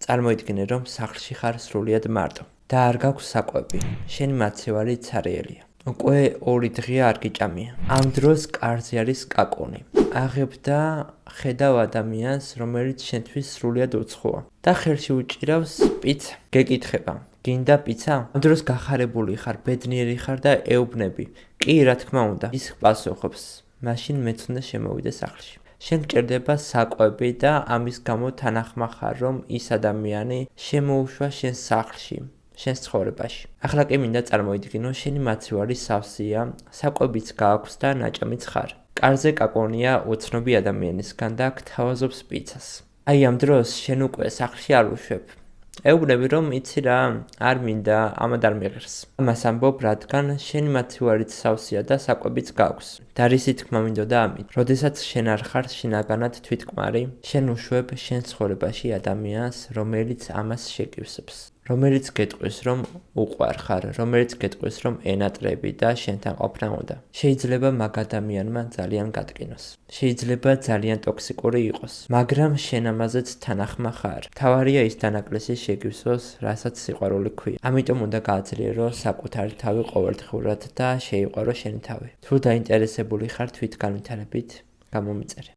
წარმოიდგინე, რომ სახლში ხარ სრულიად მარტო და არ გაქვს საკვები. შენი მაცივარი ცარიელია. უკვე 2 დღეა არ გიჭამია. ამ დროს კარზე არის კაკუნი. აღებ და ხედავ ადამიანს, რომელიც შენთვის სრულიად უცხოა და ხელში უჭირავს პიცა. გეკითხება, გინდა პიცა? ამ დროს გახარებული ხარ, ბედნიერი ხარ და ეუბნები. კი, რა თქმა უნდა. ის პასუხობს, მაშინ მეც უნდა შემოვიდე სახლში. შენ გჭირდება საკვები და ამის გამო თანახმა ხარ, რომ ის ადამიანი შემოუშვა შენ სახლში, შენს ცხოვრებაში. ახლა კი მინდა წარმოიდგინო, შენი მაცივარი სავსეა, საკვებიც გააქვს და ნაჭამიც ხარ. კარზე კაკუნია უცნობი ადამიანისგან და გთავაზობს პიცას. აი ამ დროს შენ უკვე სახლში არ უშვებ. ეუბნები, რომ იცი რა, არ მინდა, ამად არ მიღერს. ამას ამბობ, რადგან შენი მაცივარიც სავსეა და საკვებიც გაქვს. და რისი თქმა მინდოდა ამით? როდესაც შენ არ ხარ შინაგანად თვითკმარი, შენ უშვებ შენ ცხოვრებაში ადამიანს, რომელიც ამას შეგივსებს. რომელიც გეტყვის, რომ უყვარ ხარ, რომელიც გეტყვის, რომ ენატრები და შენთან ყოფნა უნდა. შეიძლება მაგ ადამიანმა ძალიან გატკინოს. შეიძლება ძალიან ტოქსიკური იყოს, მაგრამ შენ ამაზეც თანახმა ხარ. მთავარია ის დანაკლისი შეგივსოს, რასაც სიყვარული ქვია. ამიტომ უნდა გააძლიერო საკუთარი თავი ყოველდღურად და შეიყვარო შენი თავი. თუ დაინტერესებული ხარ თვითგანვითარებით, გამომიწერე.